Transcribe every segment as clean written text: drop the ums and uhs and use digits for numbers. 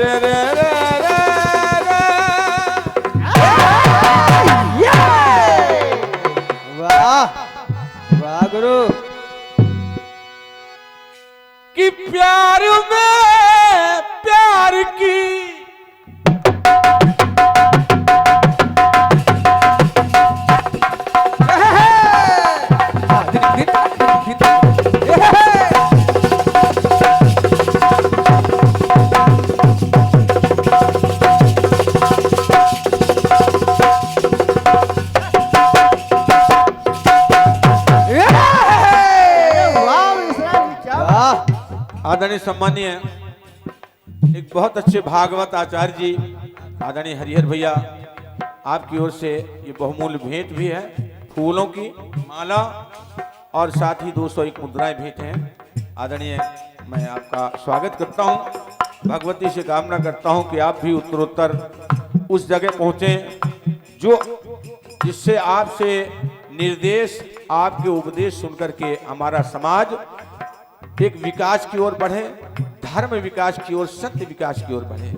रे रे रे रे वाह वाह गुरु। कि प्यार में प्यार की आदरणीय सम्मानीय एक बहुत अच्छे भागवत आचार्य जी आदरणीय हरिहर भैया आपकी ओर से ये बहुमूल्य भेंट भी है, फूलों की माला और साथ ही 201 मुद्राएं भेंट हैं। आदरणीय मैं आपका स्वागत करता हूं, भगवती से कामना करता हूं कि आप भी उत्तरोत्तर उस जगह पहुंचे जो जिससे आपसे निर्देश आपके उपदेश सुनकर के हमारा समाज एक विकास की ओर बढ़े, धर्म विकास की ओर, सत्य विकास की ओर बढ़े।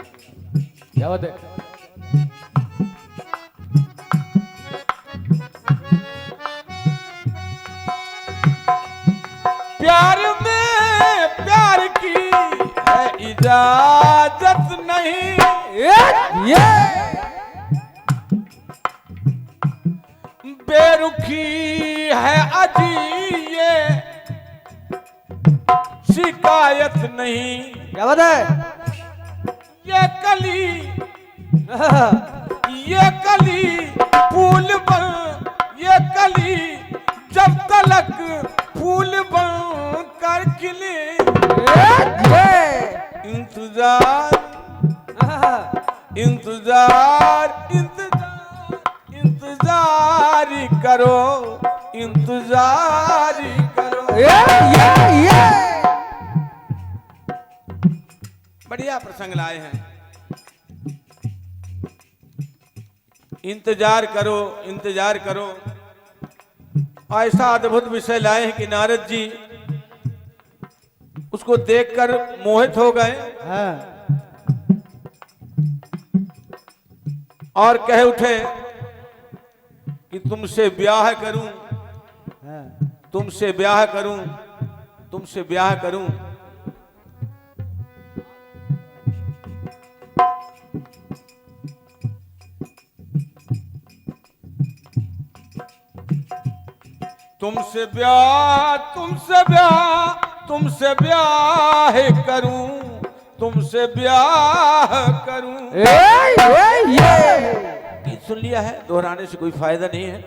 क्या बात है। प्यार में प्यार की है इजाजत नहीं, ये बेरुखी है अजी ये शिकायत नहीं। क्या बात है। ये कली फूल बन, ये कली जब तलक फूल बन कर खिले, इंतजार इंतजार इंतजार इंतजार करो, इंतजार करो। बढ़िया प्रसंग लाए हैं। इंतजार करो, इंतजार करो। ऐसा अद्भुत विषय लाए हैं कि नारद जी उसको देखकर मोहित हो गए और कह उठे कि तुमसे ब्याह करूं, तुमसे ब्याह करूं, तुमसे ब्याह करूं। तुमसे ब्याह, तुमसे ब्याह, तुमसे ब्याह करूं, तुमसे ब्याह करूं। गीत सुन लिया है, दोहराने से कोई फायदा नहीं है।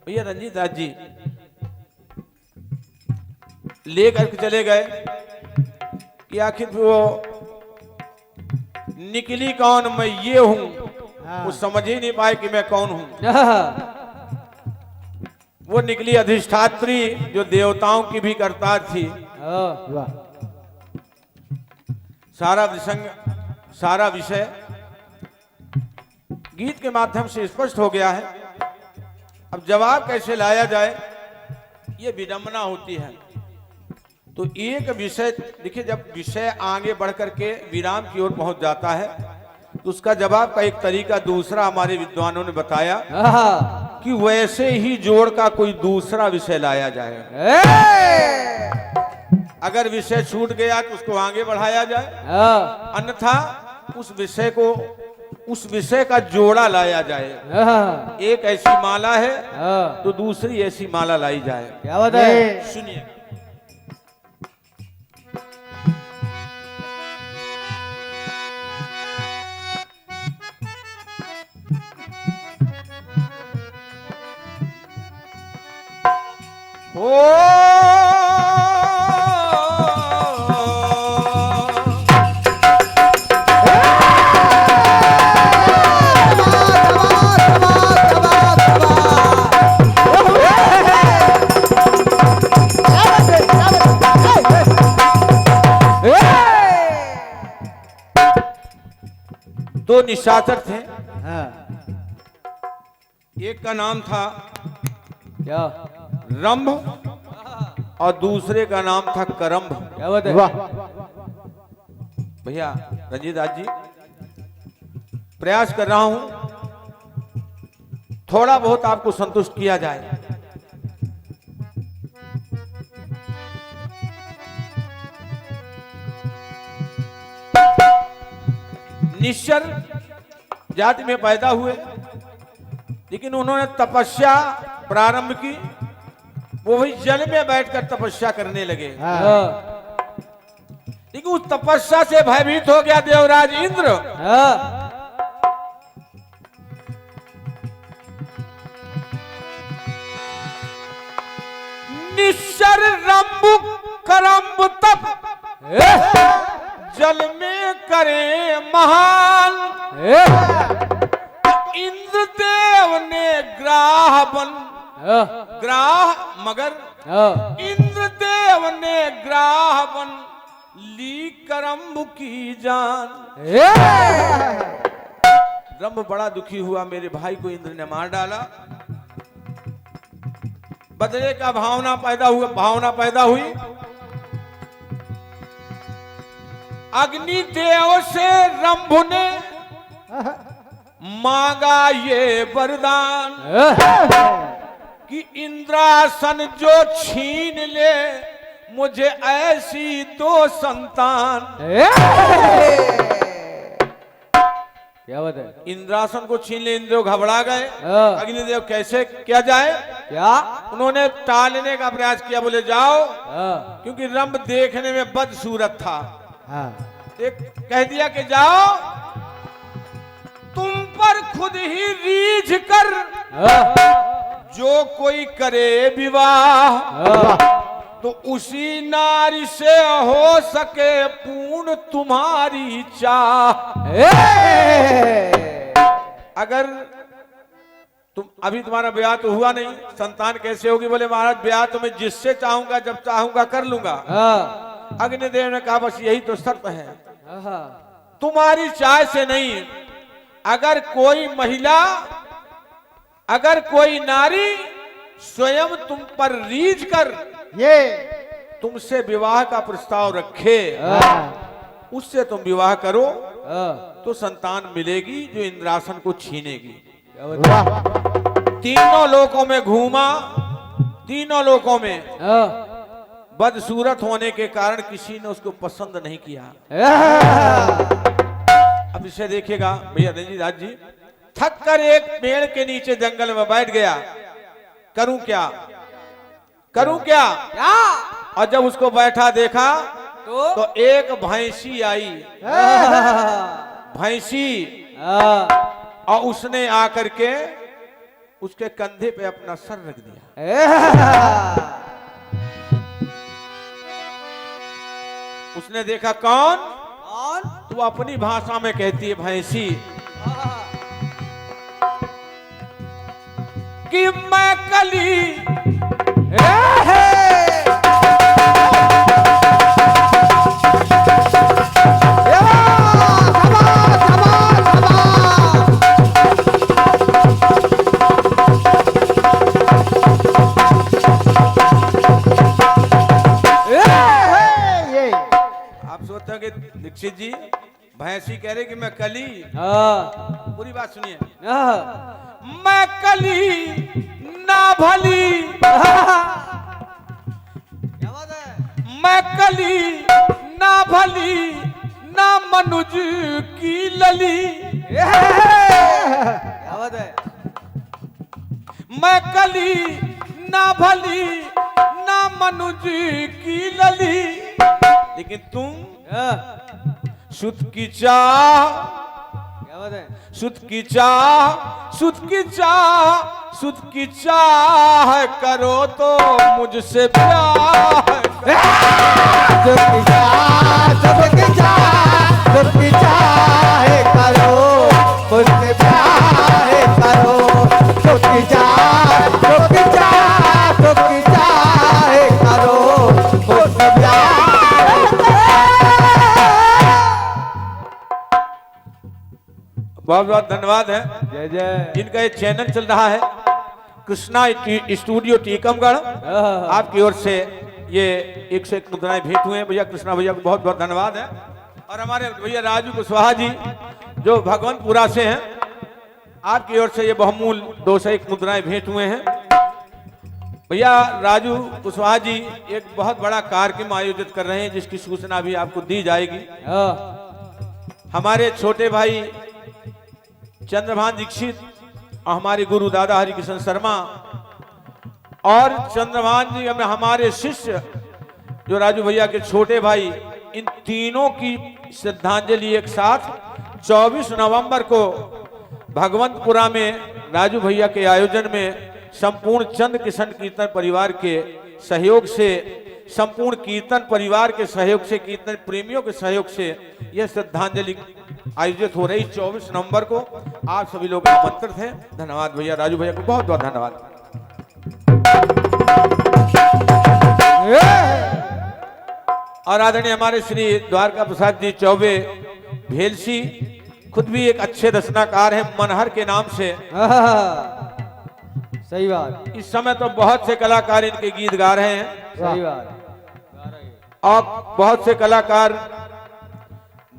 भैया रंजीत दास जी लेकर के चले गए कि आखिर वो निकली कौन, मैं ये हूं। वो समझ ही नहीं पाए कि मैं कौन हूं। वो निकली अधिष्ठात्री जो देवताओं की भी करतार थी। सारा प्रसंग, सारा विषय गीत के माध्यम से स्पष्ट हो गया है। अब जवाब कैसे लाया जाए, ये विडंबना होती है। तो एक विषय देखिए, जब विषय आगे बढ़ करके विराम की ओर पहुंच जाता है तो उसका जवाब का एक तरीका दूसरा हमारे विद्वानों ने बताया कि वैसे ही जोड़ का कोई दूसरा विषय लाया जाए। अगर विषय छूट गया तो उसको आगे बढ़ाया जाए, अन्यथा उस विषय को, उस विषय का जोड़ा लाया जाए। एक ऐसी माला है तो दूसरी ऐसी माला लाई जाए। क्या बात है। सुनिए। दो निशाचर थे। एक का नाम था क्या? रंभ और दूसरे का नाम था करंभ। क्या बात है। भैया रंजीत दास जी, प्रयास कर रहा हूं थोड़ा बहुत आपको संतुष्ट किया जाए। निश्चर जाति में पैदा हुए, लेकिन उन्होंने तपस्या प्रारंभ की। वो भी जल में बैठकर तपस्या करने लगे। लेकिन उस तपस्या से भयभीत हो गया देवराज इंद्र। निश्चर रंबु करम्ब तप जल में करे महान। इंद्र देव ने ग्राह बन ग्राह मगर इंद्र देव ने ग्राह बन ली करम्ब की जान। रंभ बड़ा दुखी हुआ, मेरे भाई को इंद्र ने मार डाला। बदले का भावना पैदा हुई। अग्नि देव से रंभ ने मांगा ये वरदान कि इंद्रासन जो छीन ले मुझे ऐसी दो संतान। क्या बात है? इंद्रासन को छीन ले, इंद्र घबरा गए। अग्निदेव कैसे किया जाए? क्या? उन्होंने टालने का प्रयास किया, बोले जाओ, क्योंकि रंभ देखने में बदसूरत था। एक कह दिया कि जाओ, तुम पर खुद ही रीझ कर जो कोई करे विवाह तो उसी नारी से हो सके पूर्ण तुम्हारी चाह। अगर तुम अभी तुम्हारा ब्याह तो हुआ नहीं, संतान कैसे होगी? बोले महाराज ब्याह तो मैं जिससे चाहूंगा जब चाहूंगा कर लूंगा। अग्निदेव ने कहा बस यही तो शर्त है, तुम्हारी चाह से नहीं। अगर कोई महिला, अगर कोई नारी स्वयं तुम पर रीझ कर ये तुमसे विवाह का प्रस्ताव रखे, उससे तुम विवाह करो तो संतान मिलेगी जो इंद्रासन को छीनेगी। तीनों लोकों में घूमा, तीनों लोकों में बदसूरत होने के कारण किसी ने उसको पसंद नहीं किया। अब इसे देखिएगा भैया रंजीत दास जी, थक कर एक पेड़ के नीचे जंगल में बैठ गया। करूं क्या, करूं क्या? और जब उसको बैठा देखा तो एक भैंसी आई, भैंसी, और उसने आकर के उसके कंधे पे अपना सर रख दिया। उसने देखा कौन? तो अपनी भाषा में कहती है भैंसी कि मैं कली दीक्षित जी, भैंसी कह रहे कि मैं कली। पूरी बात सुनिए। मैं कली ना भली, मैं कली ना भली ना मनुज की लली। क्या बात है? मैं कली ना भली ना मनुज की लली, लेकिन तुम सुत की चाह, क्या बात है? सुत की चाह, सुत की चाह, सुत की चाह करो तो मुझसे प्यार। सुत की चाह, सुत की चाह, सुत की चाह करो मुझसे प्यार करो। सुत की चाह, सुत की चाह, सुत की चाह करो मुझसे प्यार। बहुत बहुत धन्यवाद है। जय जय। इनका एक चैनल चल रहा है कृष्णा स्टूडियो टीकमगढ़, आपकी ओर से ये 101 मुद्राएं भेंट हुए हैं। भैया कृष्णा भैया को बहुत बहुत धन्यवाद है। और हमारे भैया राजू कुशवाहा जी जो भगवंतपुरा से हैं, आपकी ओर से ये बहुमूल 201 मुद्राएं भेंट हुए हैं। भैया राजू कुशवाहा जी एक बहुत बड़ा कार्यक्रम आयोजित कर रहे हैं जिसकी सूचना भी आपको दी जाएगी। हमारे छोटे भाई चंद्रभान दीक्षित और हमारे गुरु दादा हरिकिशन शर्मा और चंद्रभान जी हमारे शिष्य जो राजू भैया के छोटे भाई, इन तीनों की श्रद्धांजलि एक साथ 24 नवंबर को भगवंतपुरा में राजू भैया के आयोजन में संपूर्ण चंद किशन कीर्तन परिवार के सहयोग से, संपूर्ण कीर्तन परिवार के सहयोग से, कीर्तन प्रेमियों के सहयोग से यह श्रद्धांजलि आयोजित हो रही 24 नवंबर को। आप सभी लोग आमंत्रित हैं। धन्यवाद भैया, राजू भैया को बहुत बहुत धन्यवाद। और आदरणीय हमारे श्री द्वारका प्रसाद जी चौबे भेलसी खुद भी एक अच्छे रचनाकार हैं मनहर के नाम से। सही बात। इस समय तो बहुत से कलाकार इनके गीत गा रहे हैं सही बात। और बहुत से कलाकार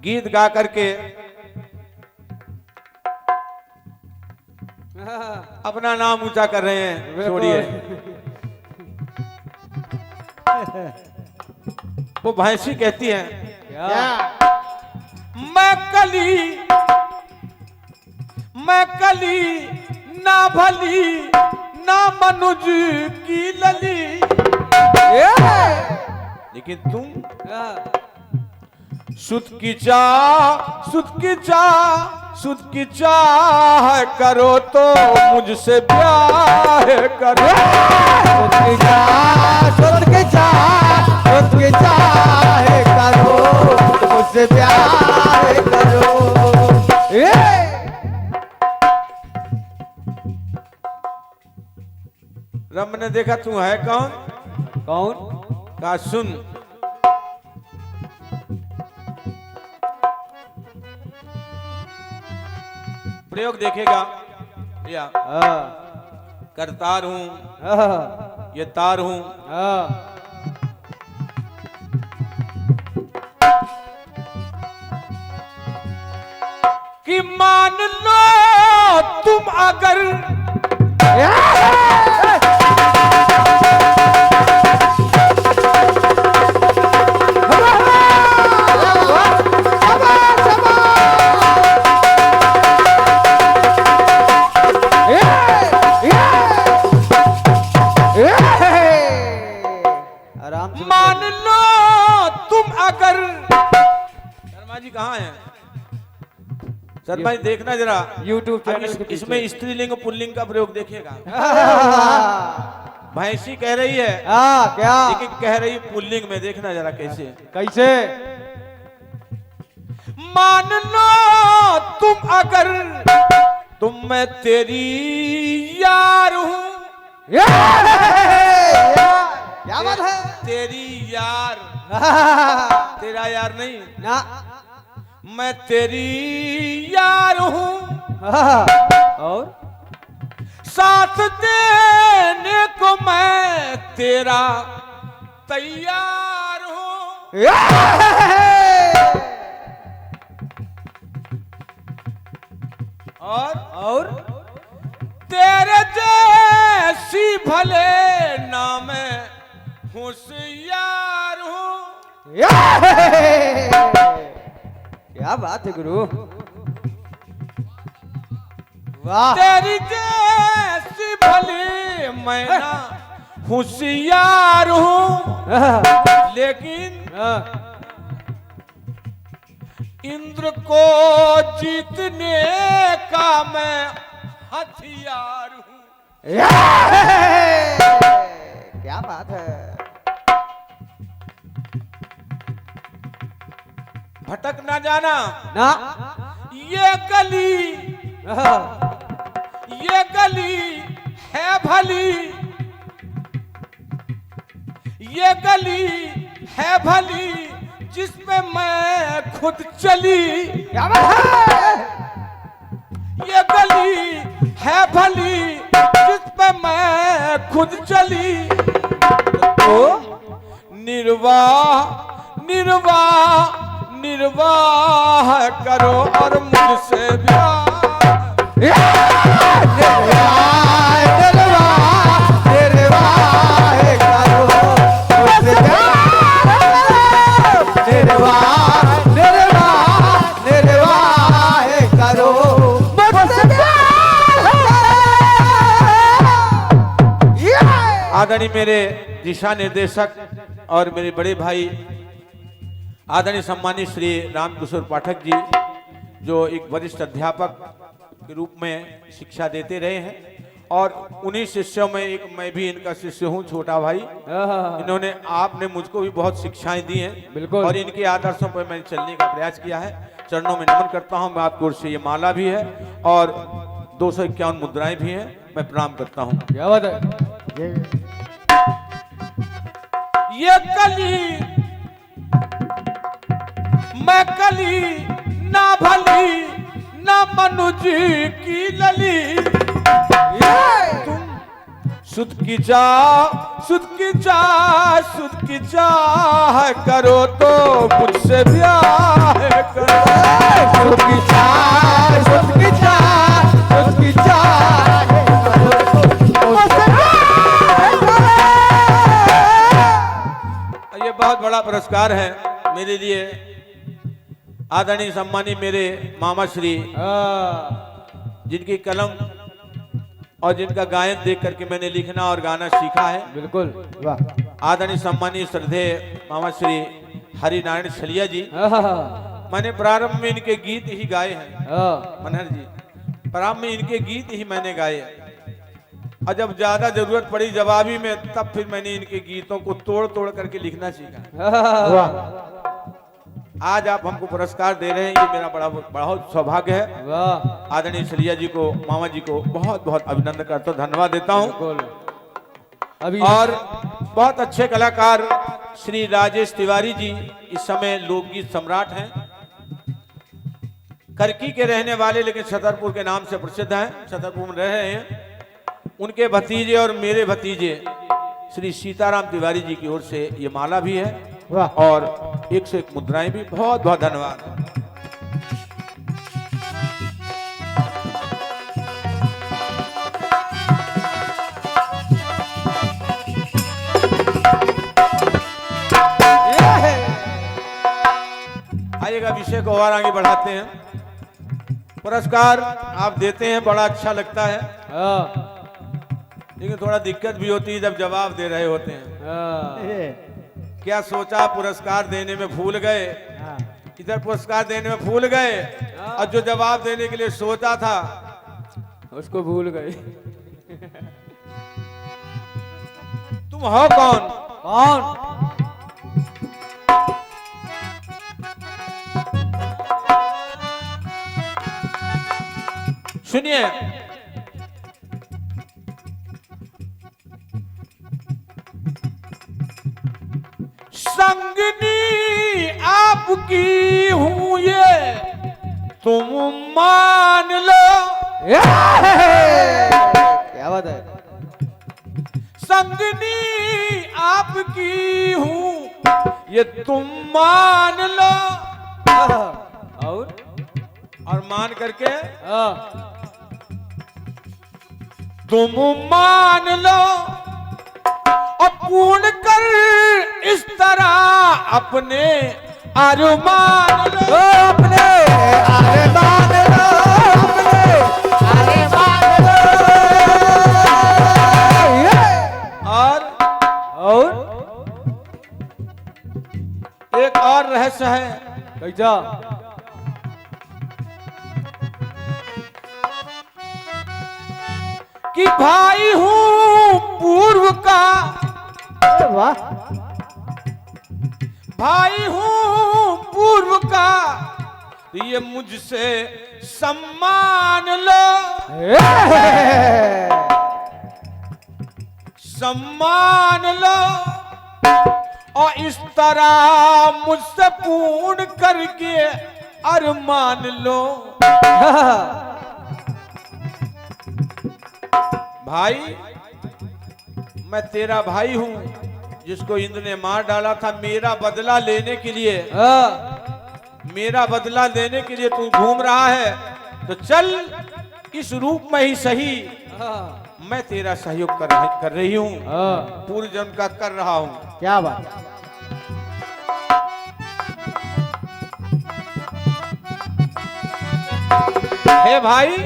गीत गा करके अपना नाम ऊंचा कर रहे हैं। छोड़िए, वो भैंसी कहती है मैं कली ना भली ना मनुज की लली, लेकिन तुम सुध की चाह करो तो मुझसे ब्याह करो। सुध की चाह करो तो मुझसे प्यार करो। रब ने देखा तू है कौन कौन? का सुन, प्रयोग देखेगा या करतार हूं ये तार हूं। कि मान लो तुम अगर मान लो तुम अगर, शर्मा जी कहाँ हैं? शर्मा जी देखना जरा YouTube चैनल के इसमें स्त्रीलिंग पुल्लिंग का प्रयोग देखेगा। भैंसी कह रही है क्या? लेकिन कह रही पुल्लिंग में, देखना जरा कैसे। कैसे? मान लो तुम अगर तुम मैं तेरी यार हूं। क्या बात है? तेरी यार, तेरा यार नहीं ना, मैं तेरी यार हूं, और साथ देने को मैं तेरा तैयार हूं। और तेरे जैसी भले ना मैं होशियार हूं। क्या बात है गुरु, वाह। तेरी जैसी भली मैं ना होशियार हूं, लेकिन इंद्र को जीतने का मैं हथियार हूं। क्या बात है? भटक ना जाना ना, ये गली है भली, ये गली है भली जिसमें मैं खुद चली। क्या बात है? ये गली है भली जिस पे मैं खुद चली। तो निर्वाह निर्वाह निर्वाह करो और मुझसे ब्याह। आदरणीय मेरे दिशा निर्देशक और मेरे बड़े भाई आदरणीय सम्मानित श्री रामकिशोर पाठक जी, जो एक वरिष्ठ अध्यापक के रूप में शिक्षा देते रहे हैं, और उन्हीं शिष्यों में एक मैं भी इनका शिष्य हूँ, छोटा भाई। इन्होंने आपने मुझको भी बहुत शिक्षाएं दी हैं, बिल्कुल, और इनके आदर्शों पर मैंने चलने का प्रयास किया है। चरणों में नमन करता हूँ। मैं आपकी ओर से ये माला भी है और 251 मुद्राएं भी हैं, मैं प्रणाम करता हूँ। क्या बात है। ये कली मैं कली ना भली ना मनुज की लली, तुम सुध की चाह सुध की चाह सुध की चाह करो तो मुझसे ब्याह करो। सुध की चाह सुध की चाह सुध की चाह ये बहुत बड़ा पुरस्कार है मेरे लिए। आदरणीय सम्मानी मेरे मामा श्री, जिनकी कलम और जिनका गायन देख करके मैंने लिखना और गाना सीखा है। बिल्कुल, वाह। आदरणीय सम्मानीय श्रद्धेय मामा श्री हरि नारायण छलिया जी, मैंने प्रारंभ में इनके गीत ही गाए हैं। मनहर जी, प्रारंभ में इनके गीत ही मैंने गाए, और जब ज्यादा जरूरत पड़ी जवाबी में, तब फिर मैंने इनके गीतों को तोड़ तोड़ करके लिखना सीखा। आज आप हमको पुरस्कार दे रहे हैं, ये मेरा बड़ा सौभाग्य है। आदरणीय छलिया जी को, मामा जी को बहुत बहुत अभिनंदन करता हूँ, धन्यवाद देता हूँ। और बहुत अच्छे कलाकार श्री राजेश तिवारी जी इस समय लोकगीत सम्राट हैं, करकी के रहने वाले, लेकिन छतरपुर के नाम से प्रसिद्ध हैं, छतरपुर में रह रहे हैं। उनके भतीजे और मेरे भतीजे श्री सीताराम तिवारी जी की ओर से ये माला भी है, और 101 मुद्राएं भी। बहुत बहुत धन्यवाद। आइएगा, विषय को और आगे बढ़ाते हैं। पुरस्कार आप देते हैं, बड़ा अच्छा लगता है, लेकिन थोड़ा दिक्कत भी होती है जब जवाब दे रहे होते हैं। क्या सोचा, पुरस्कार देने में भूल गए, इधर पुरस्कार देने में भूल गए, और जो जवाब देने के लिए सोचा था उसको भूल गए। तुम हो कौन? कौन? सुनिए, संगनी आपकी हूं ये तुम मान लो। क्या बात है। संगनी आपकी हूं ये तुम मान लो। और मान करके तुम मान लो, और पूर्ण कर इस तरह अपने अरमान लो। अपने अरमान लो, अपने अरमान लो। और एक और रहस्य है। कैसा? कि भाई हूं पूर्व का, वाह, भाई हूं पूर्व का, ये मुझसे सम्मान लो। सम्मान लो, और इस तरह मुझसे पूर्ण करके अरमान लो। भाई, मैं तेरा भाई हूं जिसको इंद्र ने मार डाला था। मेरा बदला लेने के लिए मेरा बदला लेने के लिए तू घूम रहा है तो चल इस रूप में ही सही मैं तेरा सहयोग कर रही हूँ, पूर्व जन्म का कर रहा हूँ। क्या बात। हे भाई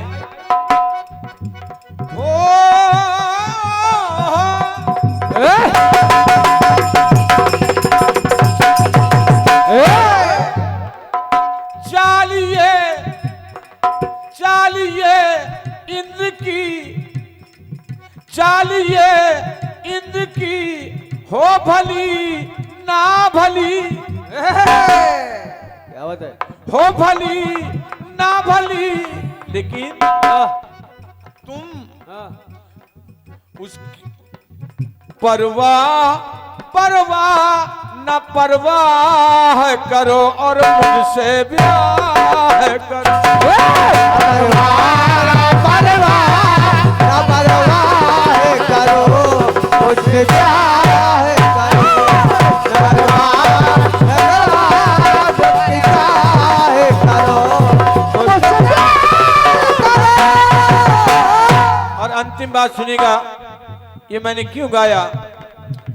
चालिए चालिए इंद्र की, चालिए इंद्र की हो भली ना भली, क्या बात है। हो भली ना भली, लेकिन तुम उसकी परवाह न परवाह करो और मुझसे ब्याह करो। मुझसे ब्याह करो, और अंतिम बात सुनिएगा, ये मैंने क्यों गाया,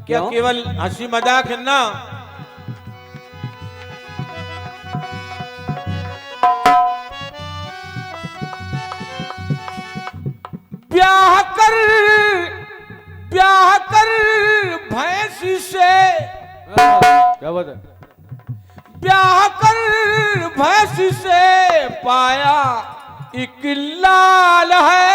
क्या केवल हंसी मजाक है ना, ब्याह कर भैंसी से, क्या बात है। ब्याह कर भैंसी से पाया एक लाल है,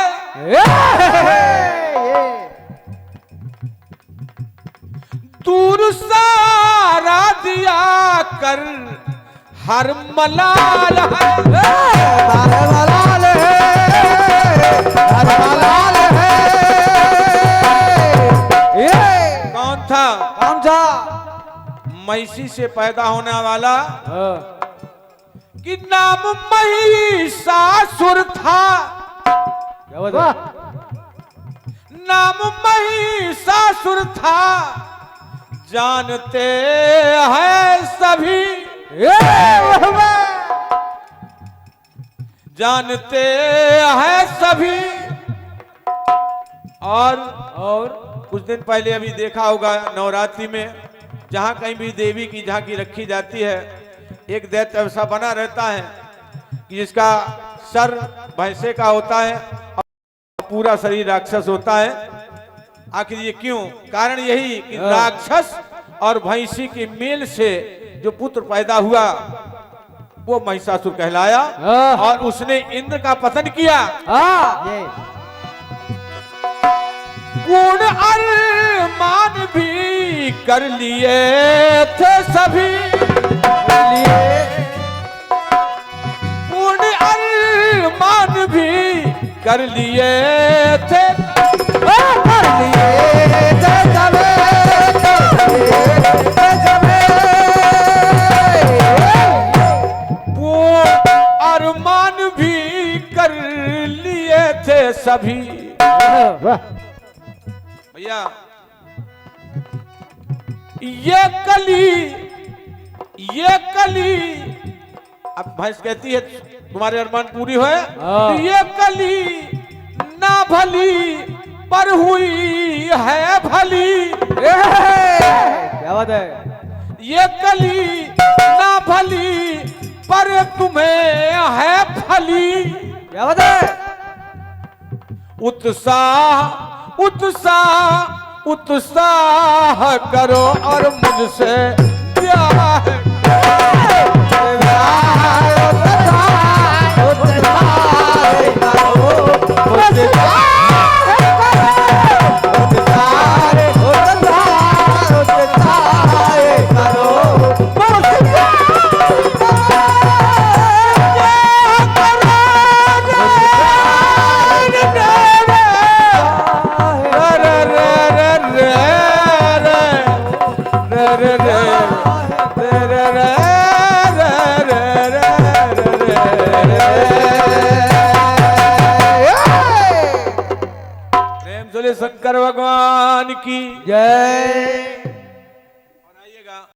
दूर सारा दिया कर हर मलाल है, मलाल है, मलाल है। कौन था? कौन था? महिषी से पैदा होने वाला कि नाम महिषासुर था, क्या बात है। नाम महिषासुर था, जानते हैं सभी, जानते हैं सभी। और कुछ दिन पहले अभी देखा होगा नवरात्रि में जहां कहीं भी देवी की झांकी रखी जाती है, एक दैत्य ऐसा बना रहता है कि जिसका सर भैंसे का होता है और पूरा शरीर राक्षस होता है। आखिर ये क्यों? कारण यही कि राक्षस और भैंसी के मेल से जो पुत्र पैदा हुआ वो महिषासुर कहलाया और उसने इंद्र का पतन किया। गुण अरमान भी कर लिए थे सभी, गुण अरमान भी कर लिए थे, वो अरमान भी कर लिए थे सभी। भैया ये कली अब भैंस कहती है तुम्हारे अरमान पूरी हुए, तो ये कली ना भली पर हुई है भली, क्या बात है। ये कली ना भली पर तुम्हें है फली, क्या बात है। उत्साह उत्साह उत्साह करो और मुझसे ब्याह शंकर भगवान की जय।